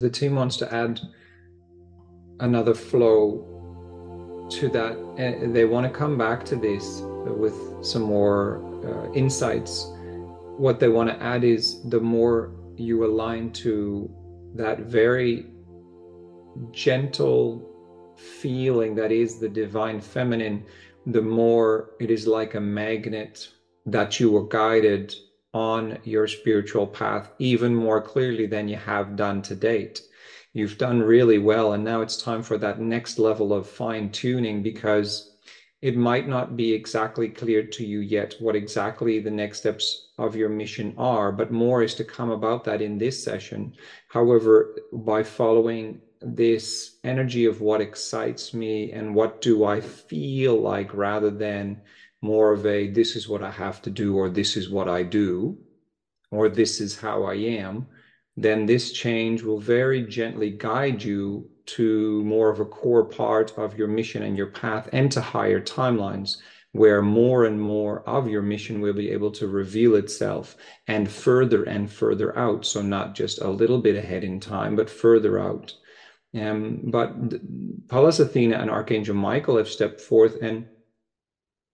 The team wants to add another flow to that. And they want to come back to this with some more insights. What they want to add is the more you align to that very gentle feeling that is the divine feminine, the more it is like a magnet that you were guided on your spiritual path even more clearly than you have done to date. You've done really well, and now it's time for that next level of fine tuning, because it might not be exactly clear to you yet what exactly the next steps of your mission are, but more is to come about that in this session. However, by following this energy of what excites me and what do I feel like, rather than more of a this is what I have to do, or this is what I do, or this is how I am, then this change will very gently guide you to more of a core part of your mission and your path, and to higher timelines where more and more of your mission will be able to reveal itself and further out. So not just a little bit ahead in time, but further out. But Pallas Athena and Archangel Michael have stepped forth, and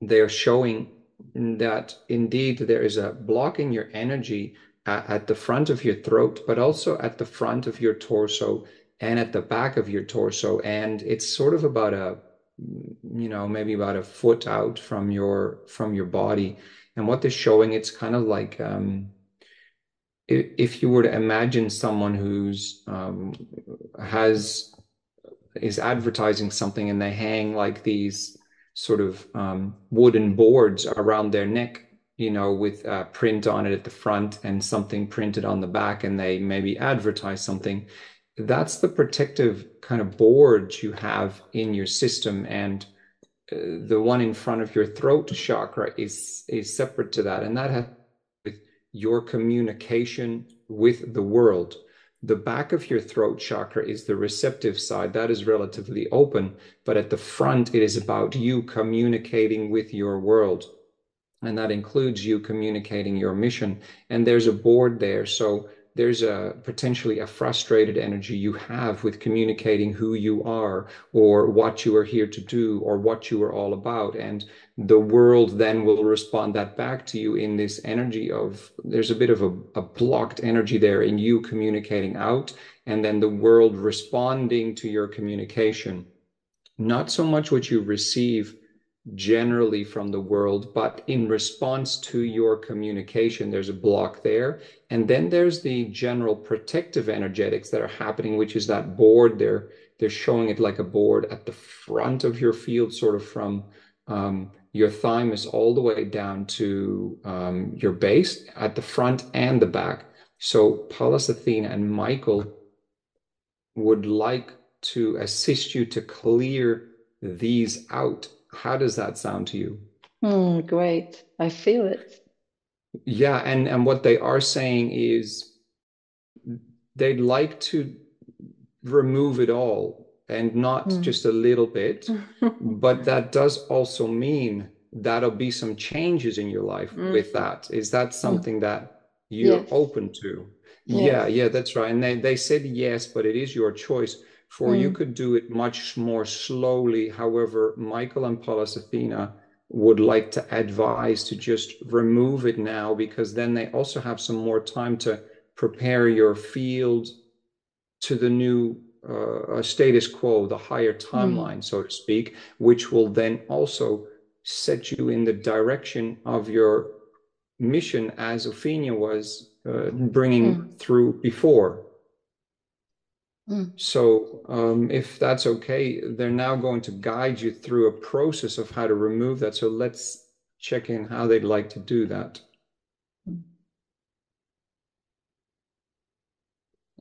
they are showing that indeed there is a block in your energy at the front of your throat, but also at the front of your torso and at the back of your torso. And it's sort of about maybe about a foot out from your body. And what they're showing, it's kind of like if you were to imagine someone who's has is advertising something, and they hang like these sort of wooden boards around their neck, with print on it at the front and something printed on the back, and they maybe advertise something. That's the protective kind of board you have in your system, and the one in front of your throat chakra is separate to that, and that has with your communication with the world. The back of your throat chakra is the receptive side. That is relatively open, but at the front, it is about you communicating with your world. And that includes you communicating your mission. And there's a board there. So there's potentially a frustrated energy you have with communicating who you are, or what you are here to do, or what you are all about. And the world then will respond that back to you in this energy of, there's a bit of a blocked energy there in you communicating out, and then the world responding to your communication. Not so much what you receive generally from the world, but in response to your communication, there's a block there. And then there's the general protective energetics that are happening, which is that board. They're showing it like a board at the front of your field, sort of from your thymus all the way down to your base, at the front and the back. So Pallas Athena and Michael would like to assist you to clear these out. How does that sound to you? Great. I feel it. Yeah, and what they are saying is they'd like to remove it all, and not Mm. just a little bit, but that does also mean that'll be some changes in your life with Mm. that. Is that Mm. something that you're Yes. open to? Yes. Yeah, that's right. And they said yes, but it is your choice. For you Mm. could do it much more slowly. However, Michael and Pallas Athena would like to advise to just remove it now, because then they also have some more time to prepare your field to the new status quo, the higher Mm. timeline, so to speak, which will then also set you in the direction of your mission, as Opheana was bringing Mm. through before. Mm. So, if that's okay, they're now going to guide you through a process of how to remove that. So let's check in how they'd like to do that. Mm.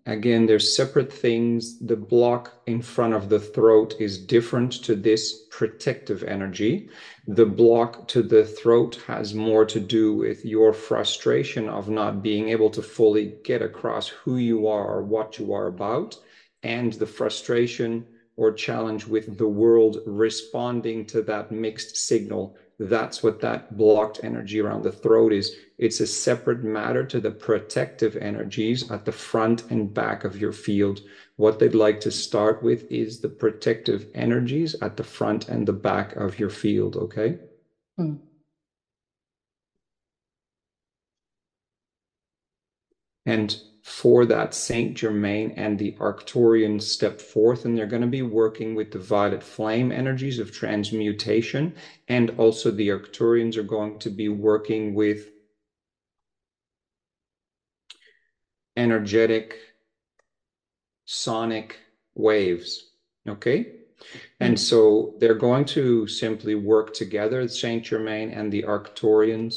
Again, they're separate things. The block in front of the throat is different to this protective energy. The block to the throat has more to do with your frustration of not being able to fully get across who you are or what you are about, and the frustration or challenge with the world responding to that mixed signal that's what that blocked energy around the throat is. It's a separate matter to the protective energies at the front and back of your field. What they'd like to start with is the protective energies at the front and the back of your field, okay? Mm. And for that, Saint Germain and the Arcturians step forth, and they're going to be working with the violet flame energies of transmutation. And also, the Arcturians are going to be working with energetic sonic waves. Okay. And so they're going to simply work together, Saint Germain and the Arcturians,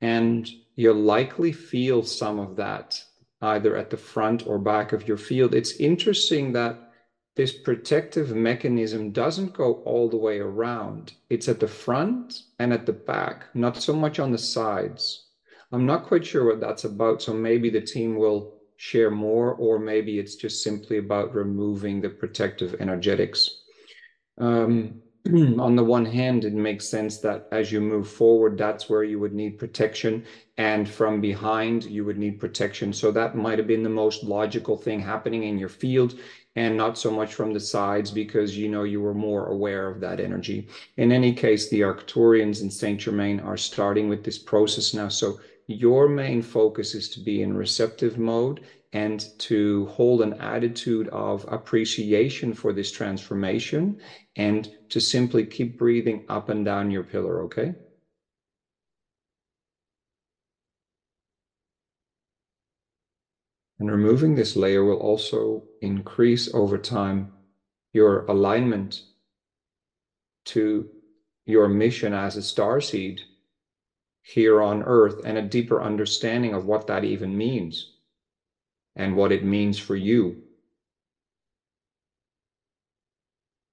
and you'll likely feel some of that either at the front or back of your field. It's interesting that this protective mechanism doesn't go all the way around. It's at the front and at the back, not so much on the sides. I'm not quite sure what that's about, so maybe the team will share more, or maybe it's just simply about removing the protective energetics. On the one hand, it makes sense that as you move forward, that's where you would need protection, and from behind, you would need protection. So that might have been the most logical thing happening in your field, and not so much from the sides because you were more aware of that energy. In any case, the Arcturians and Saint Germain are starting with this process now. So your main focus is to be in receptive mode and to hold an attitude of appreciation for this transformation, and to simply keep breathing up and down your pillar, okay? And removing this layer will also increase over time your alignment to your mission as a starseed here on Earth, and a deeper understanding of what that even means and what it means for you.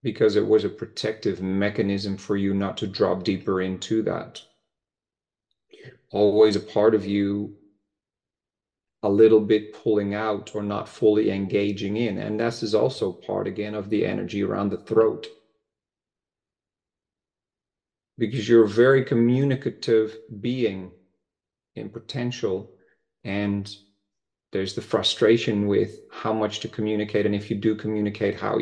Because it was a protective mechanism for you not to drop deeper into that. Always a part of you a little bit pulling out or not fully engaging in. And this is also part, again, of the energy around the throat. Because you're a very communicative being in potential, and there's the frustration with how much to communicate, and if you do communicate, how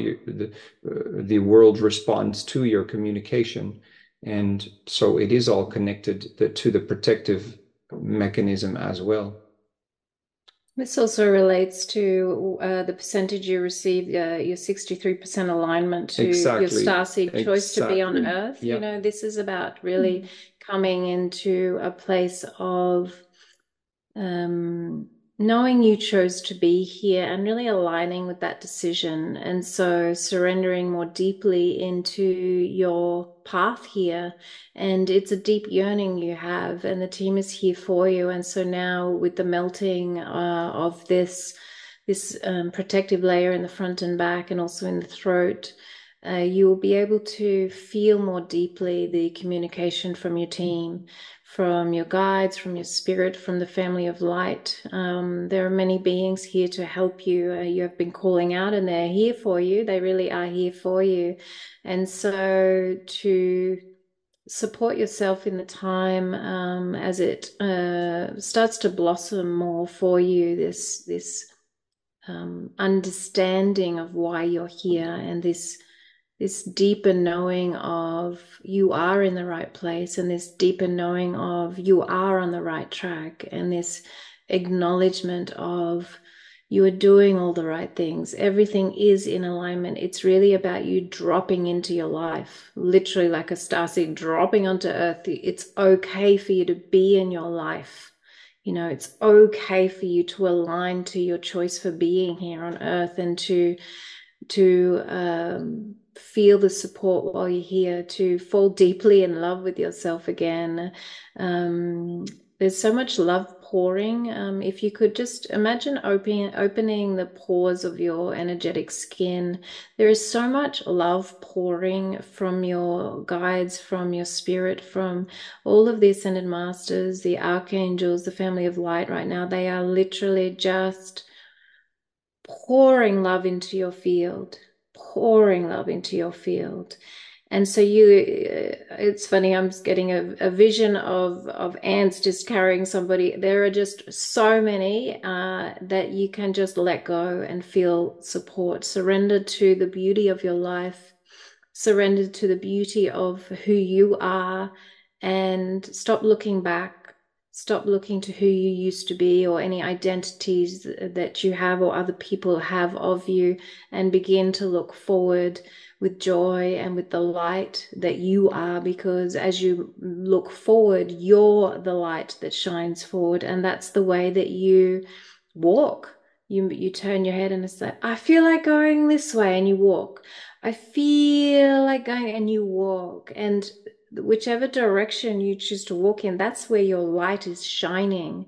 the world responds to your communication. And so it is all connected to the protective mechanism as well. This also relates to the percentage you receive, your 63% alignment to your starseed choice to be on Earth. Yeah. This is about really coming into a place of knowing you chose to be here and really aligning with that decision. And so surrendering more deeply into your path here. And it's a deep yearning you have, and the team is here for you. And so now with the melting of this protective layer in the front and back, and also in the throat, you will be able to feel more deeply the communication from your team, from your guides, from your spirit, from the family of light. There are many beings here to help you. You have been calling out, and they're here for you. They really are here for you. And so to support yourself in the time as it starts to blossom more for you, this understanding of why you're here, and this deeper knowing of you are in the right place, and this deeper knowing of you are on the right track, and this acknowledgement of you are doing all the right things. Everything is in alignment. It's really about you dropping into your life, literally like a starseed dropping onto Earth. It's okay for you to be in your life. It's okay for you to align to your choice for being here on Earth, and to feel the support while you're here, to fall deeply in love with yourself again. There's so much love pouring. If you could just imagine opening the pores of your energetic skin, there is so much love pouring from your guides, from your spirit, from all of the ascended masters, the archangels, the family of light right now. They are literally just pouring love into your field, pouring love into your field. And so it's funny, I'm just getting a vision of ants just carrying somebody. There are just so many that you can just let go and feel support. Surrender to the beauty of your life, surrender to the beauty of who you are, and stop looking back. Stop looking to who you used to be or any identities that you have or other people have of you, and begin to look forward with joy and with the light that you are, because as you look forward, you're the light that shines forward. And that's the way that you walk. You turn your head and it's like, I feel like going this way, and you walk. I feel like going, and you walk. And whichever direction you choose to walk in, that's where your light is shining.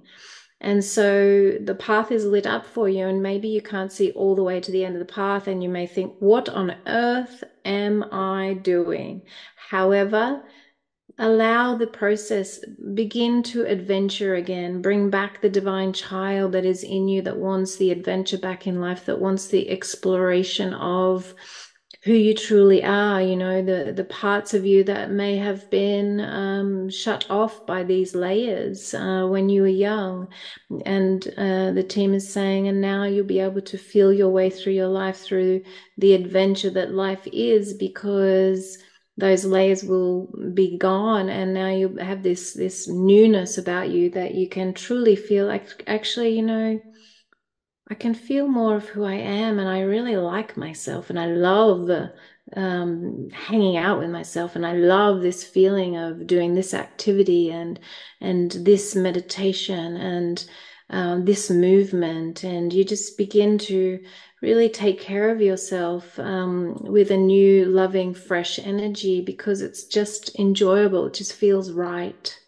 And so the path is lit up for you, and maybe you can't see all the way to the end of the path, and you may think, what on earth am I doing? However, allow the process, begin to adventure again, bring back the divine child that is in you, that wants the adventure back in life, that wants the exploration of who you truly are, the parts of you that may have been shut off by these layers when you were young. And the team is saying, and now you'll be able to feel your way through your life, through the adventure that life is, because those layers will be gone, and now you have this newness about you that you can truly feel like, actually, I can feel more of who I am, and I really like myself, and I love hanging out with myself, and I love this feeling of doing this activity and this meditation and this movement. And you just begin to really take care of yourself with a new, loving, fresh energy, because it's just enjoyable. It just feels right.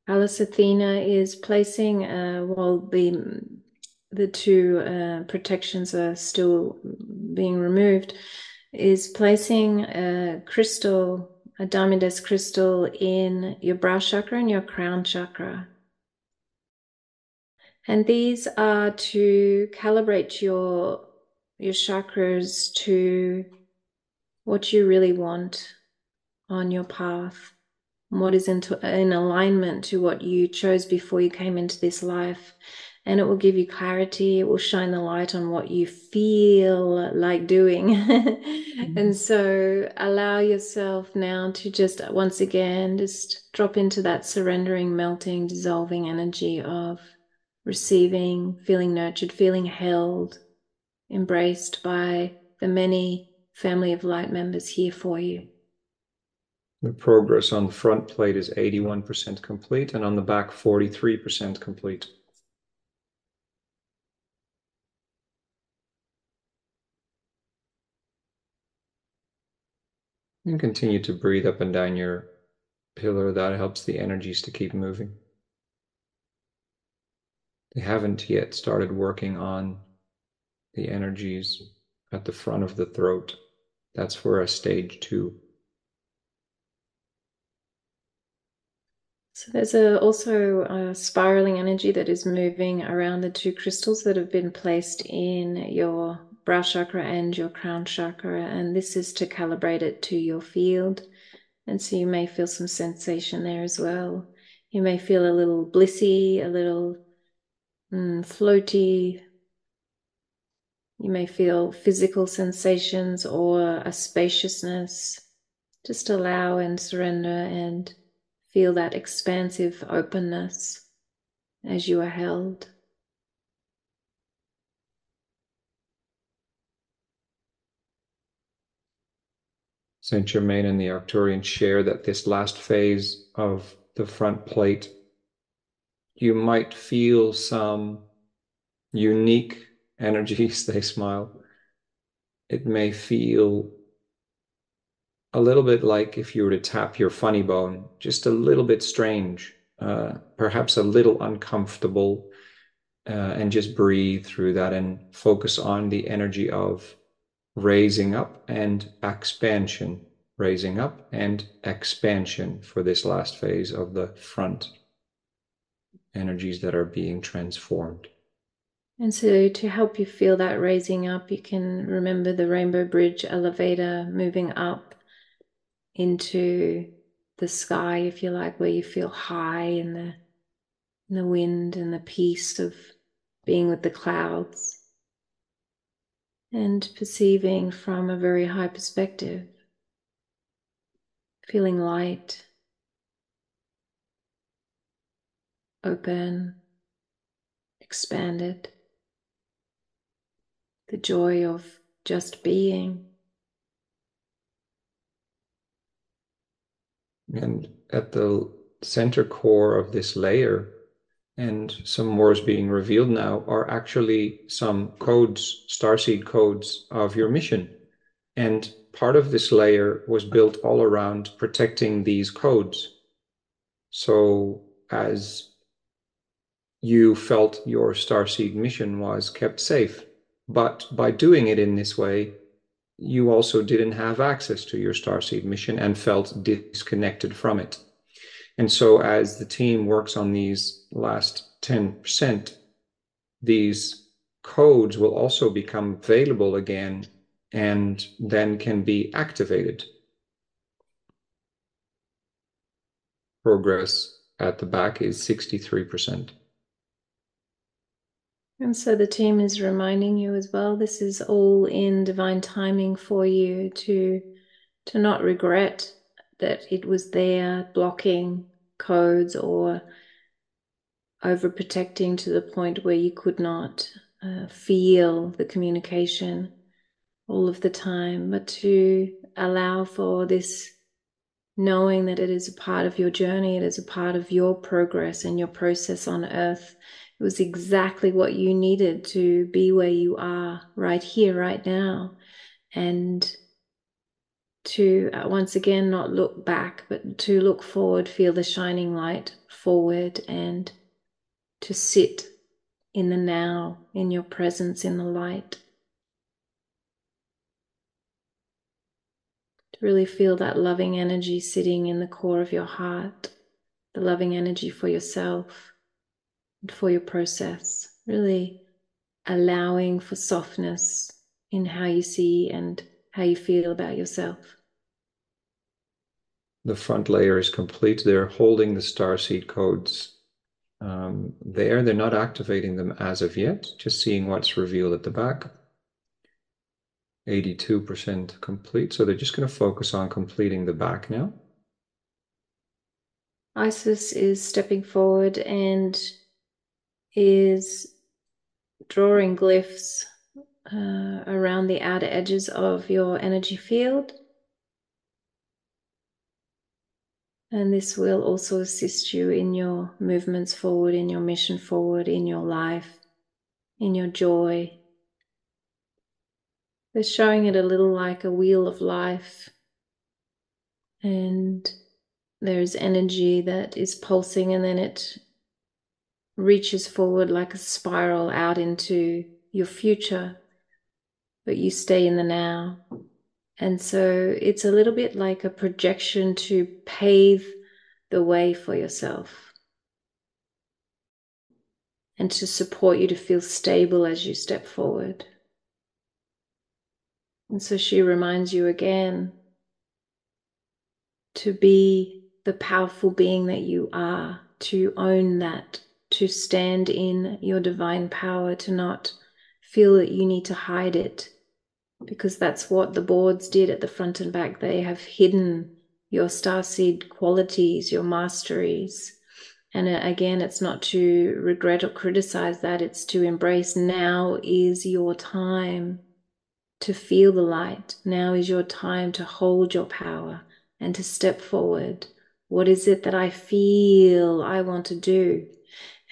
Alice Athena is placing, while the two protections are still being removed, is placing a crystal, a diamondess crystal, in your brow chakra and your crown chakra. And these are to calibrate your chakras to what you really want on your path, what is in alignment to what you chose before you came into this life. And it will give you clarity. It will shine the light on what you feel like doing. And so allow yourself now to just once again just drop into that surrendering, melting, dissolving energy of receiving, feeling nurtured, feeling held, embraced by the many family of light members here for you. The progress on the front plate is 81% complete, and on the back, 43% complete. And continue to breathe up and down your pillar. That helps the energies to keep moving. They haven't yet started working on the energies at the front of the throat. That's for a stage 2. So there's also a spiraling energy that is moving around the two crystals that have been placed in your brow chakra and your crown chakra, and this is to calibrate it to your field. And so you may feel some sensation there as well. You may feel a little blissy, a little floaty. You may feel physical sensations or a spaciousness. Just allow and surrender and feel that expansive openness as you are held. Saint Germain and the Arcturians share that this last phase of the front plate, you might feel some unique energies. They smile. It may feel a little bit like if you were to tap your funny bone, just a little bit strange, perhaps a little uncomfortable, and just breathe through that and focus on the energy of raising up and expansion, raising up and expansion for this last phase of the front energies that are being transformed. And so to help you feel that raising up, you can remember the Rainbow Bridge elevator moving up into the sky, if you like, where you feel high in the wind and the peace of being with the clouds and perceiving from a very high perspective, feeling light, open, expanded, the joy of just being. And at the center core of this layer, and some more is being revealed now, are actually some codes, starseed codes of your mission. And part of this layer was built all around protecting these codes. So as you felt your starseed mission was kept safe, but by doing it in this way, you also didn't have access to your starseed mission and felt disconnected from it. And so as the team works on these last 10%, these codes will also become available again and then can be activated. Progress at the back is 63%. And so the team is reminding you as well, this is all in divine timing for you to not regret that it was there blocking codes or overprotecting to the point where you could not feel the communication all of the time, but to allow for this knowing that it is a part of your journey, it is a part of your progress and your process on earth. It was exactly what you needed to be where you are right here, right now. And to once again not look back, but to look forward, feel the shining light forward, and to sit in the now, in your presence, in the light. To really feel that loving energy sitting in the core of your heart, the loving energy for yourself and for your process. Really allowing for softness in how you see and how you feel about yourself. The front layer is complete. They're holding the starseed codes there. They're not activating them as of yet, just seeing what's revealed at the back. 82% complete. So they're just going to focus on completing the back now. Isis is stepping forward and is drawing glyphs around the outer edges of your energy field. And this will also assist you in your movements forward, in your mission forward, in your life, in your joy. They're showing it a little like a wheel of life. And there's energy that is pulsing, and then it reaches forward like a spiral out into your future, but you stay in the now. And so it's a little bit like a projection to pave the way for yourself and to support you to feel stable as you step forward. And so she reminds you again to be the powerful being that you are, to own that, to stand in your divine power, to not feel that you need to hide it, because that's what the boards did at the front and back. They have hidden your starseed qualities, your masteries. And again, it's not to regret or criticize that, it's to embrace now is your time to feel the light. Now is your time to hold your power and to step forward. What is it that I feel I want to do?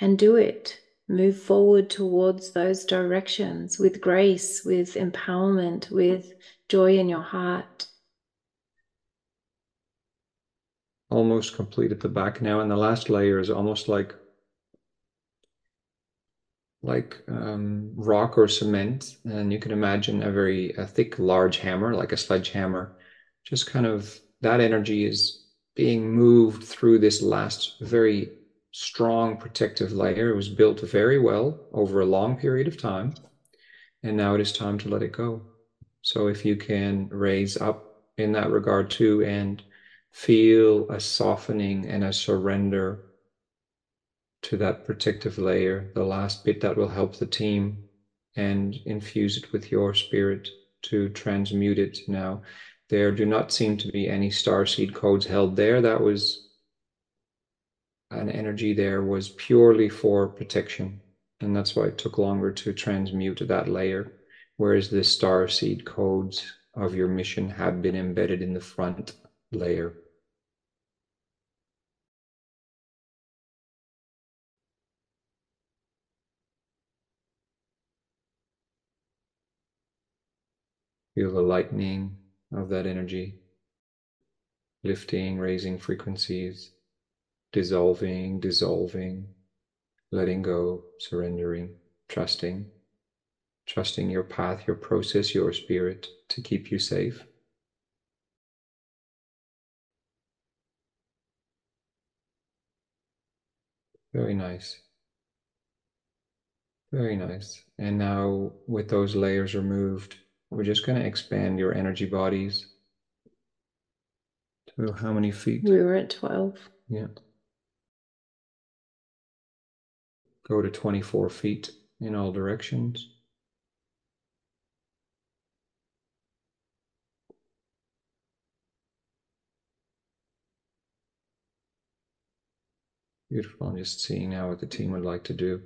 And do it. Move forward towards those directions with grace, with empowerment, with joy in your heart. Almost complete at the back now. And the last layer is almost like rock or cement. And you can imagine a thick, large hammer, like a sledgehammer. Just kind of that energy is being moved through this last very strong protective layer. It was built very well over a long period of time. And now it is time to let it go. So if you can raise up in that regard too, and feel a softening and a surrender to that protective layer, the last bit that will help the team, and infuse it with your spirit to transmute it now. There do not seem to be any starseed codes held there. That was an energy there was purely for protection. And that's why it took longer to transmute that layer. Whereas the starseed codes of your mission have been embedded in the front layer. Feel the lightning of that energy, lifting, raising frequencies, dissolving, letting go, surrendering, trusting your path, your process, your spirit to keep you safe. Very nice. Very nice. And now with those layers removed, we're just going to expand your energy bodies to how many feet? We were at 12. Yeah. Go to 24 feet in all directions. Beautiful. I'm just seeing now what the team would like to do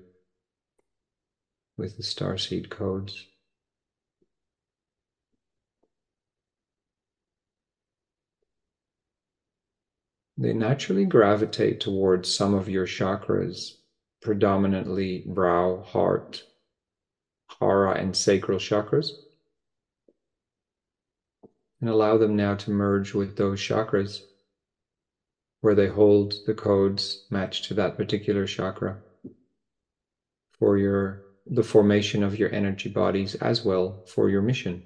with the starseed codes. They naturally gravitate towards some of your chakras, predominantly brow, heart, hara, and sacral chakras. And allow them now to merge with those chakras where they hold the codes matched to that particular chakra for the formation of your energy bodies as well for your mission.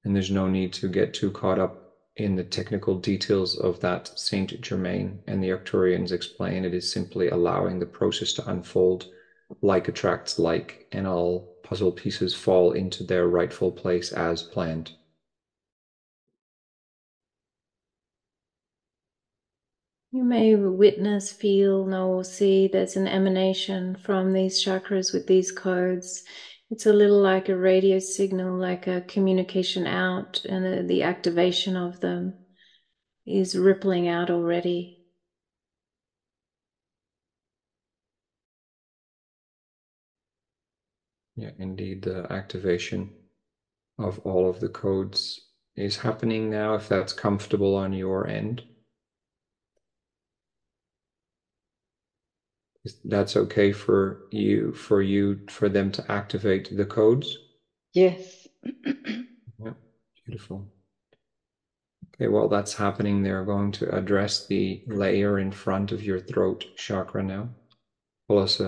And there's no need to get too caught up in the technical details of that. Saint Germain and the Arcturians explain it is simply allowing the process to unfold. Like attracts like, and all puzzle pieces fall into their rightful place as planned. You may witness, feel, know, or see there's an emanation from these chakras with these codes. It's a little like a radio signal, like a communication out, and the activation of them is rippling out already. Yeah, indeed, the activation of all of the codes is happening now, if that's comfortable on your end. That's okay for them to activate the codes? Yes. Yeah, beautiful. Okay, while that's happening, they're going to address the layer in front of your throat chakra now. Pallas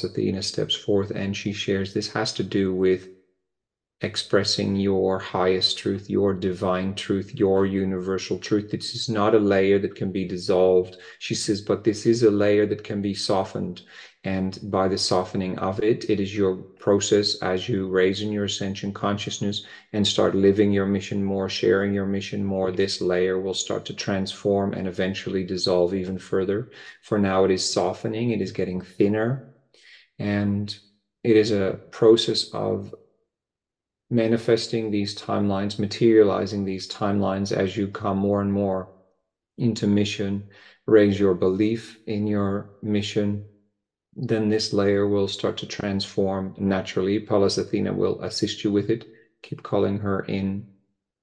Athena steps forth and she shares this has to do with expressing your highest truth, your divine truth, your universal truth. This is not a layer that can be dissolved. She says, but this is a layer that can be softened. And by the softening of it, it is your process as you raise in your ascension consciousness and start living your mission more, sharing your mission more. This layer will start to transform and eventually dissolve even further. For now, it is softening, it is getting thinner, and it is a process of manifesting these timelines, materializing these timelines as you come more and more into mission, raise your belief in your mission, then this layer will start to transform naturally. Pallas Athena will assist you with it. Keep calling her in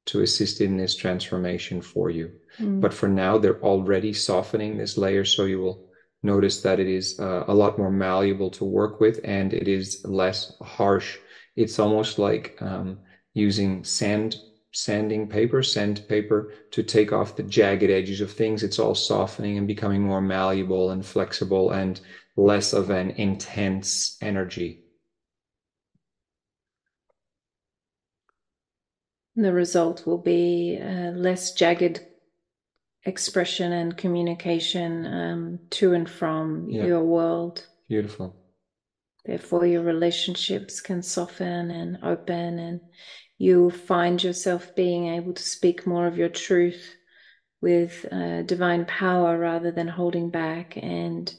to assist in this transformation for you. But for now, they're already softening this layer, so you will notice that it is a lot more malleable to work with and it is less harsh. It's almost like using sandpaper to take off the jagged edges of things. It's all softening and becoming more malleable and flexible and less of an intense energy. The result will be less jagged expression and communication to and from your world. Beautiful. Therefore, your relationships can soften and open, and you find yourself being able to speak more of your truth with divine power rather than holding back, and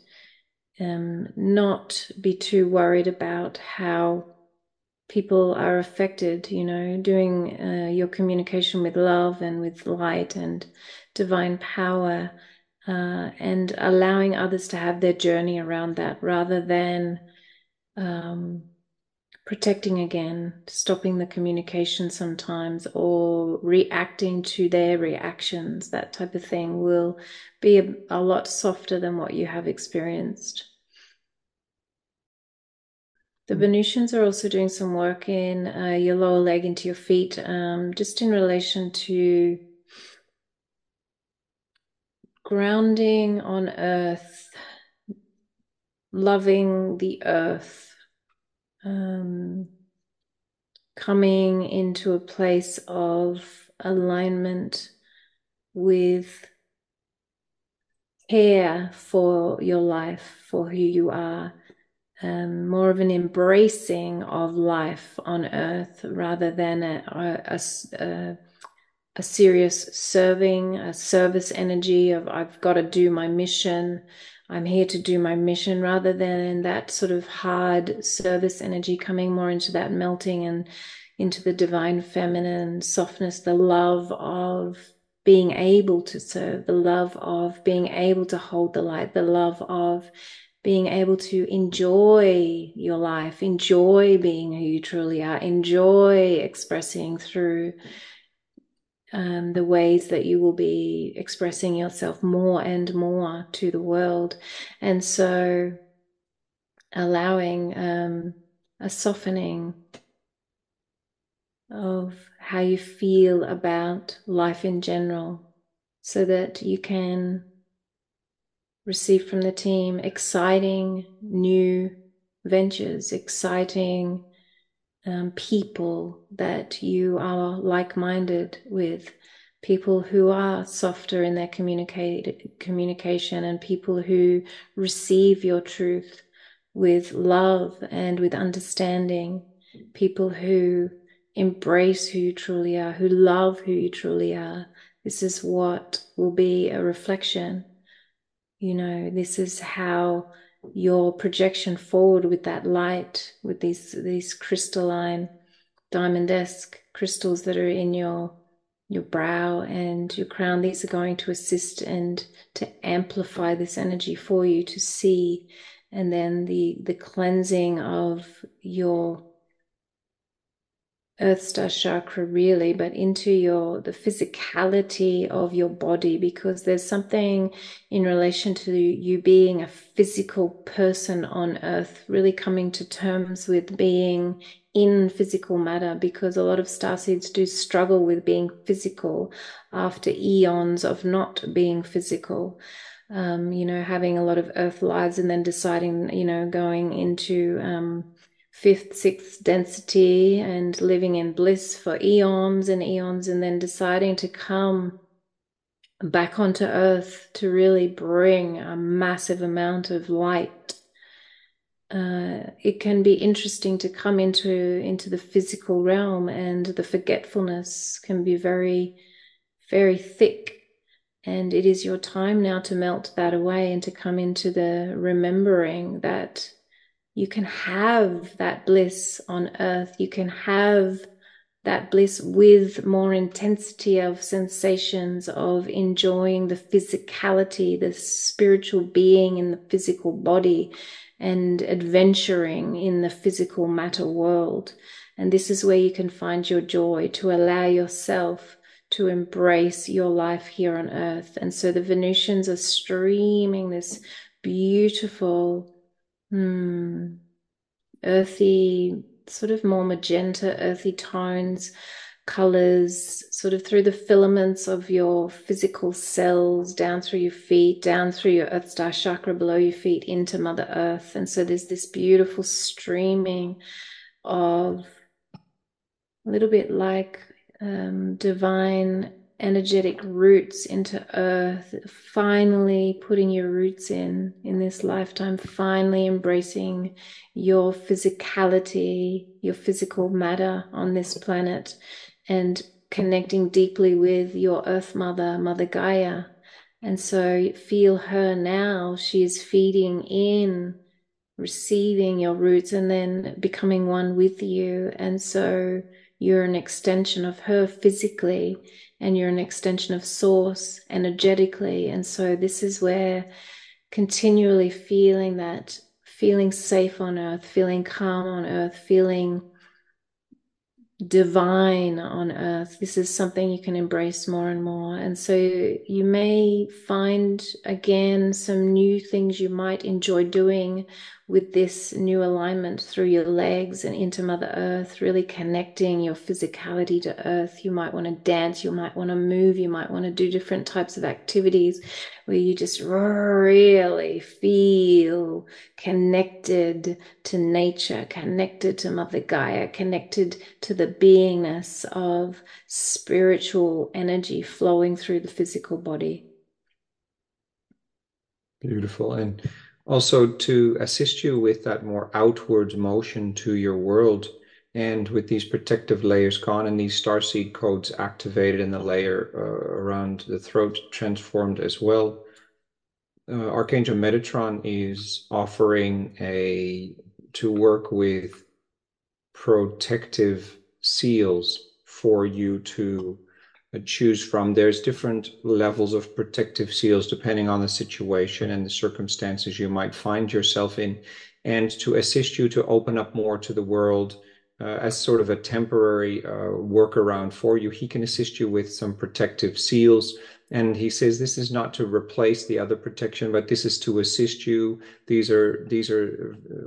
not be too worried about how people are affected, doing your communication with love and with light and divine power, and allowing others to have their journey around that rather than protecting again, stopping the communication sometimes, or reacting to their reactions. That type of thing will be a lot softer than what you have experienced. The Venusians are also doing some work in your lower leg into your feet, just in relation to grounding on earth, loving the earth, coming into a place of alignment with care for your life, for who you are. More of an embracing of life on earth rather than a serious serving, a service energy of I've got to do my mission, I'm here to do my mission, rather than that sort of hard service energy, coming more into that melting and into the divine feminine softness, the love of being able to serve, the love of being able to hold the light, the love of being able to enjoy your life, enjoy being who you truly are, enjoy expressing through the ways that you will be expressing yourself more and more to the world. And so allowing a softening of how you feel about life in general, so that you can receive from the team exciting new ventures, exciting people that you are like-minded with, people who are softer in their communication, and people who receive your truth with love and with understanding, people who embrace who you truly are, who love who you truly are. This is what will be a reflection. This is how your projection forward with that light, with these crystalline, diamond-esque crystals that are in your brow and your crown, these are going to assist and to amplify this energy for you to see. And then the cleansing of your Earth Star chakra, really, but into the physicality of your body, because there's something in relation to you being a physical person on Earth, really coming to terms with being in physical matter, because a lot of starseeds do struggle with being physical after eons of not being physical. Having a lot of Earth lives and then deciding, going into fifth, sixth density and living in bliss for eons and eons, and then deciding to come back onto Earth to really bring a massive amount of light. It can be interesting to come into the physical realm, and the forgetfulness can be very, very thick. And it is your time now to melt that away and to come into the remembering that you can have that bliss on earth. You can have that bliss with more intensity of sensations of enjoying the physicality, the spiritual being in the physical body, and adventuring in the physical matter world. And this is where you can find your joy, to allow yourself to embrace your life here on earth. And so the Venusians are streaming this beautiful, earthy, sort of more magenta, earthy tones, colors, sort of through the filaments of your physical cells, down through your feet, down through your Earth Star chakra below your feet into Mother Earth. And so there's this beautiful streaming of a little bit like divine energetic roots into earth, finally putting your roots in this lifetime, finally embracing your physicality, your physical matter on this planet, and connecting deeply with your Earth Mother, Mother Gaia. And so feel her now. She's feeding in, receiving your roots, and then becoming one with you. And so you're an extension of her physically, and you're an extension of Source energetically. And so this is where continually feeling that, feeling safe on earth, feeling calm on earth, feeling divine on earth. This is something you can embrace more and more. And so you may find again some new things you might enjoy doing with this new alignment through your legs and into Mother Earth, really connecting your physicality to Earth. You might want to dance, you might want to move, you might want to do different types of activities where you just really feel connected to nature, connected to Mother Gaia, connected to the beingness of spiritual energy flowing through the physical body. Beautiful. And also to assist you with that more outward motion to your world, and with these protective layers gone and these starseed codes activated and the layer around the throat transformed as well. Archangel Metatron is offering to work with protective seals for you to choose from. There's different levels of protective seals depending on the situation and the circumstances you might find yourself in, and to assist you to open up more to the world. As sort of a temporary workaround for you, he can assist you with some protective seals. And he says this is not to replace the other protection, but this is to assist you. These are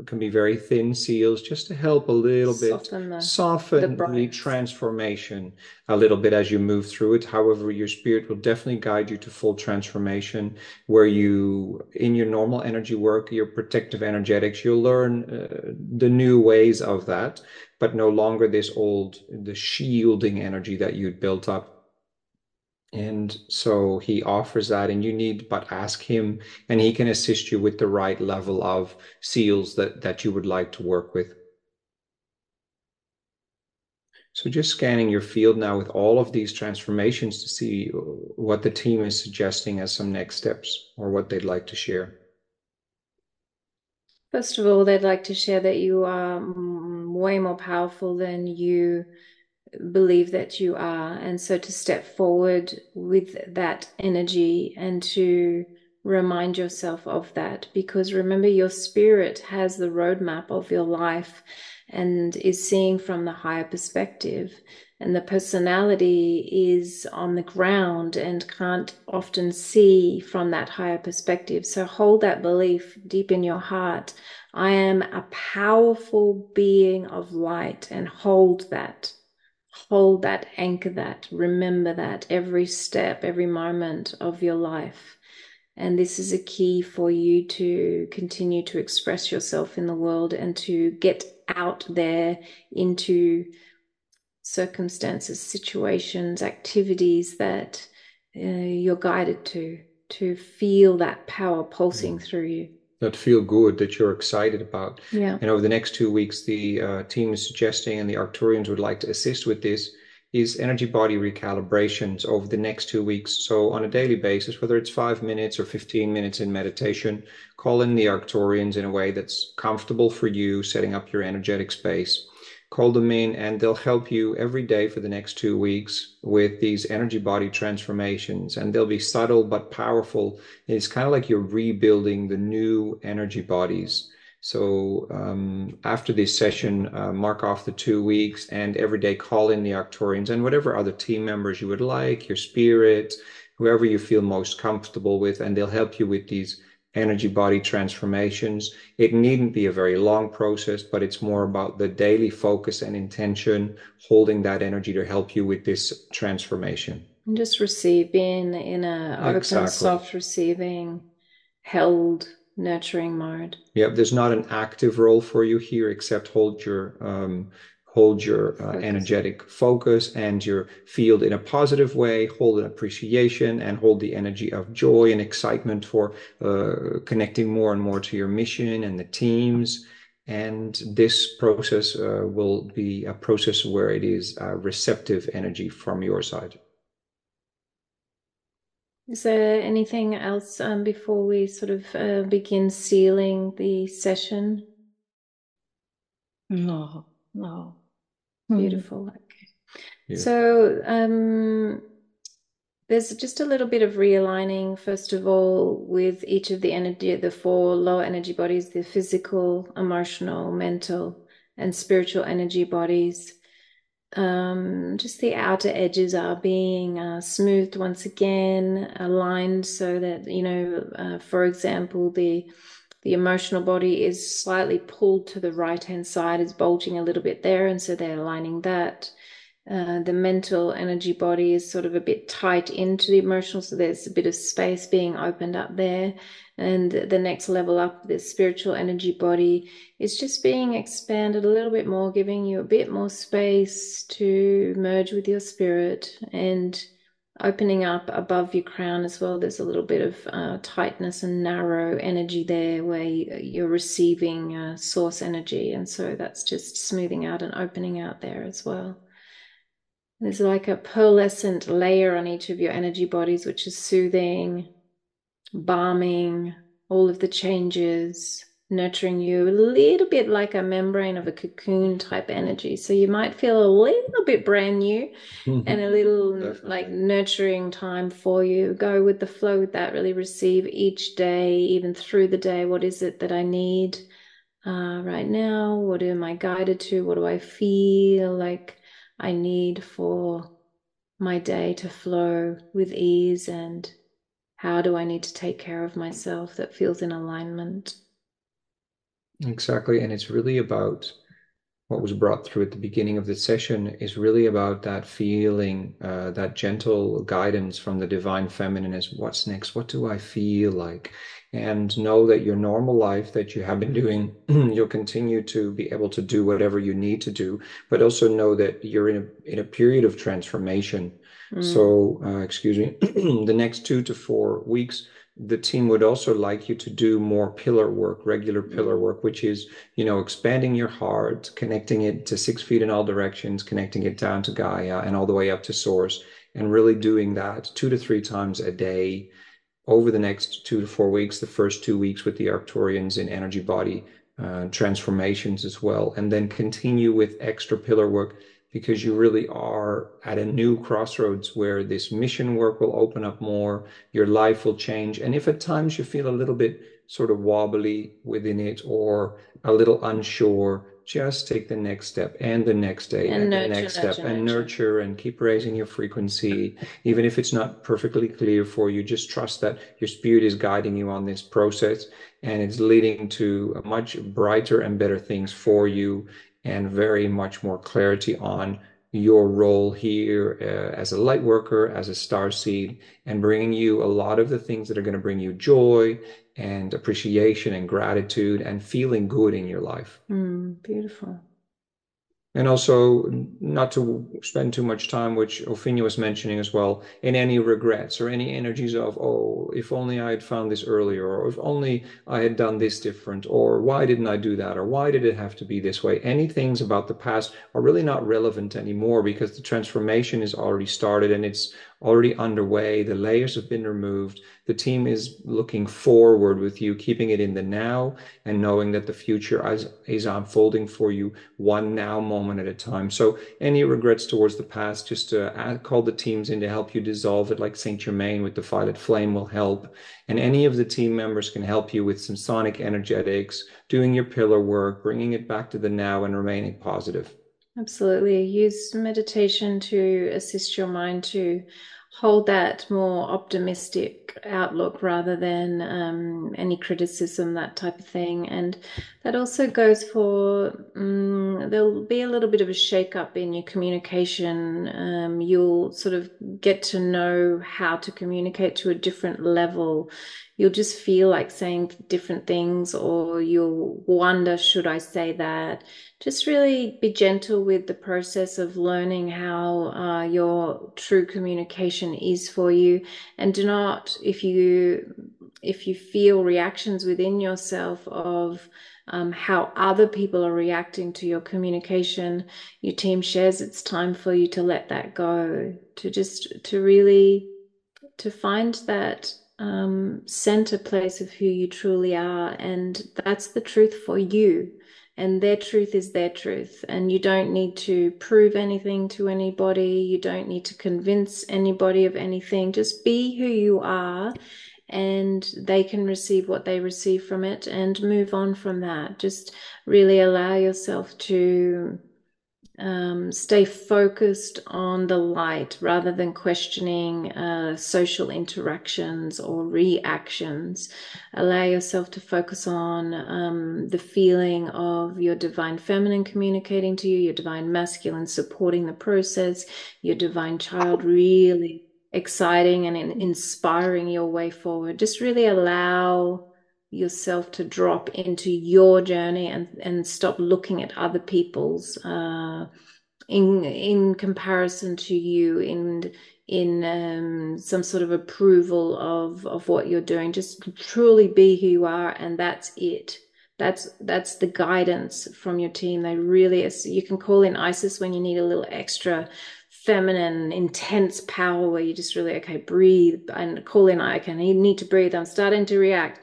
can be very thin seals, just to help a little bit soften the transformation a little bit as you move through it. However, your spirit will definitely guide you to full transformation, where you, in your normal energy work, your protective energetics, you'll learn the new ways of that, but no longer the shielding energy that you'd built up. And so he offers that, and you need but ask him, and he can assist you with the right level of seals that you would like to work with. So just scanning your field now with all of these transformations to see what the team is suggesting as some next steps, or what they'd like to share. First of all, they'd like to share that you are way more powerful than you believe that you are. And so to step forward with that energy and to remind yourself of that, because remember, your spirit has the roadmap of your life and is seeing from the higher perspective. And the personality is on the ground and can't often see from that higher perspective. So hold that belief deep in your heart. I am a powerful being of light, and hold that. Hold that, anchor that, remember that every step, every moment of your life. And this is a key for you to continue to express yourself in the world and to get out there into circumstances, situations, activities that you're guided to feel that power pulsing through you. That feel good, that you're excited about. Yeah. And over the next 2 weeks, the team is suggesting, and the Arcturians would like to assist with this, is energy body recalibrations over the next 2 weeks. So on a daily basis, whether it's 5 minutes or 15 minutes in meditation, call in the Arcturians in a way that's comfortable for you, setting up your energetic space. Call them in, and they'll help you every day for the next 2 weeks with these energy body transformations. And they'll be subtle but powerful. It's kind of like you're rebuilding the new energy bodies. So after this session, mark off the 2 weeks, and every day call in the Arcturians and whatever other team members you would like, your spirit, whoever you feel most comfortable with, and they'll help you with these energy body transformations. It needn't be a very long process, but it's more about the daily focus and intention, holding that energy to help you with this transformation. And just receive, being in a open, soft, receiving, held, nurturing mode. Yeah, there's not an active role for you here, except hold your energetic focus and your field in a positive way, hold an appreciation, and hold the energy of joy and excitement for connecting more and more to your mission and the teams. And this process will be a process where it is receptive energy from your side. Is there anything else before we sort of begin sealing the session? No, no. Beautiful. Okay. Yeah. So there's just a little bit of realigning, first of all, with each of the four lower energy bodies, the physical, emotional, mental, and spiritual energy bodies. Just the outer edges are being smoothed once again, aligned so that, for example, the emotional body is slightly pulled to the right-hand side, is bulging a little bit there, and so they're aligning that. The mental energy body is sort of a bit tight into the emotional, so there's a bit of space being opened up there. And the next level up, the spiritual energy body is just being expanded a little bit more, giving you a bit more space to merge with your spirit and opening up above your crown as well. There's a little bit of tightness and narrow energy there where you're receiving source energy. And so that's just smoothing out and opening out there as well. There's like a pearlescent layer on each of your energy bodies, which is soothing, balming all of the changes, nurturing you a little bit like a membrane of a cocoon type energy. So you might feel a little bit brand new and a little like nurturing time for you. Go with the flow with that, really receive each day, even through the day. What is it that I need right now? What am I guided to? What do I feel like I need for my day to flow with ease, and how do I need to take care of myself that feels in alignment? Exactly. And it's really about what was brought through at the beginning of the session is really about that feeling, that gentle guidance from the divine feminine as what's next? What do I feel like? And know that your normal life that you have been doing, you'll continue to be able to do whatever you need to do, but also know that you're in a period of transformation. So, excuse me, the next 2 to 4 weeks, the team would also like you to do more pillar work, regular pillar work, which is expanding your heart, connecting it to 6 feet in all directions, connecting it down to Gaia and all the way up to source, and really doing that 2 to 3 times a day over the next 2 to 4 weeks, the first 2 weeks with the Arcturians in energy body transformations as well, and then continue with extra pillar work because you really are at a new crossroads where this mission work will open up more, your life will change. And if at times you feel a little bit sort of wobbly within it or a little unsure, just take the next step and the next day and the next step and nurture and keep raising your frequency. Even if it's not perfectly clear for you, just trust that your spirit is guiding you on this process and it's leading to much brighter and better things for you and very much more clarity on your role here as a light worker, as a star seed, and bringing you a lot of the things that are going to bring you joy and appreciation and gratitude and feeling good in your life. Beautiful. And also not to spend too much time, which Opheana was mentioning as well, in any regrets or any energies of, oh, if only I had found this earlier, or if only I had done this different, or why didn't I do that, or why did it have to be this way? Any things about the past are really not relevant anymore because the transformation is already started and it's already underway. The layers have been removed. The team is looking forward with you, keeping it in the now and knowing that the future is unfolding for you one now moment at a time. So any regrets towards the past, just call the teams in to help you dissolve it, like Saint Germain with the violet flame will help. And any of the team members can help you with some sonic energetics, doing your pillar work, bringing it back to the now and remaining positive. Absolutely. Use meditation to assist your mind to hold that more optimistic outlook rather than any criticism, that type of thing. And that also goes for there'll be a little bit of a shake-up in your communication. You'll sort of get to know how to communicate to a different level. You'll just feel like saying different things, or you'll wonder, should I say that? Just really be gentle with the process of learning how your true communication is for you, and do not, if you feel reactions within yourself of how other people are reacting to your communication. Your team shares, it's time for you to let that go, to just to really to find that center place of who you truly are. And that's the truth for you. And their truth is their truth. And you don't need to prove anything to anybody. You don't need to convince anybody of anything. Just be who you are, and they can receive what they receive from it and move on from that. Just really allow yourself to stay focused on the light rather than questioning social interactions or reactions. Allow yourself to focus on the feeling of your divine feminine communicating to you, your divine masculine supporting the process, your divine child really exciting and inspiring your way forward. Just really allow yourself to drop into your journey and stop looking at other people's in comparison to you in some sort of approval of what you're doing. Just truly be who you are, and that's it. That's the guidance from your team. They really, you can call in Isis when you need a little extra feminine, intense power where you just really, okay, breathe and call in, I can need to breathe. I'm starting to react.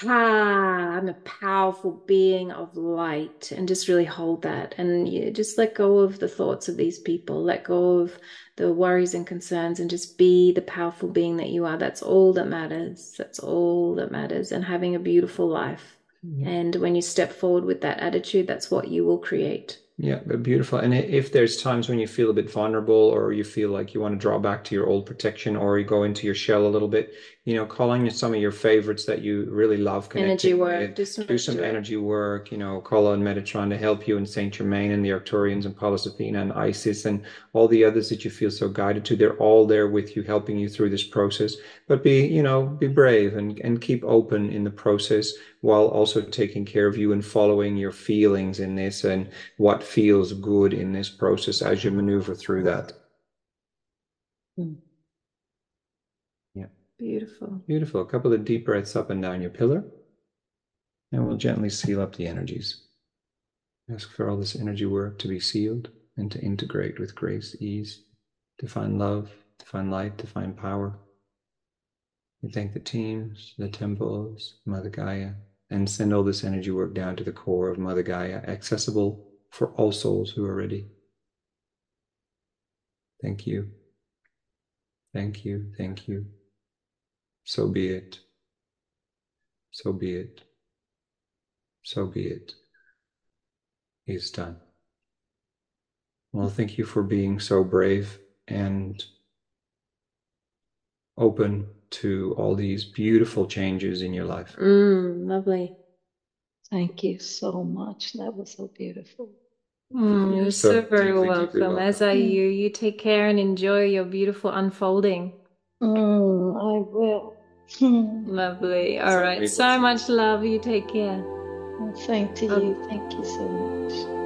I'm a powerful being of light, and just really hold that. And you just let go of the thoughts of these people, let go of the worries and concerns, and just be the powerful being that you are. That's all that matters. That's all that matters. And having a beautiful life. Yeah. And when you step forward with that attitude, that's what you will create. Yeah, but beautiful. And if there's times when you feel a bit vulnerable, or you feel like you want to draw back to your old protection, or you go into your shell a little bit, call on some of your favorites that you really love Energy connecting work. with. Do some energy work, call on Metatron to help you, and Saint Germain and the Arcturians and Pallas Athena and Isis and all the others that you feel so guided to. They're all there with you, helping you through this process. But be brave and keep open in the process, while also taking care of you and following your feelings in this, and what feels good in this process as you maneuver through that. Yeah. Beautiful. Beautiful. A couple of deep breaths up and down your pillar. And we'll gently seal up the energies. Ask for all this energy work to be sealed and to integrate with grace, ease, to find love, to find light, to find power. We thank the teams, the temples, Mother Gaia, and send all this energy work down to the core of Mother Gaia, accessible for all souls who are ready. Thank you. Thank you. Thank you. So be it. So be it. So be it. Is done. Well, thank you for being so brave and open to all these beautiful changes in your life. Lovely. Thank you so much. That was so beautiful. You're so very welcome. As are you. You take care and enjoy your beautiful unfolding. I will. Lovely. All right. So much love. You take care. Same to you. Thank you so much.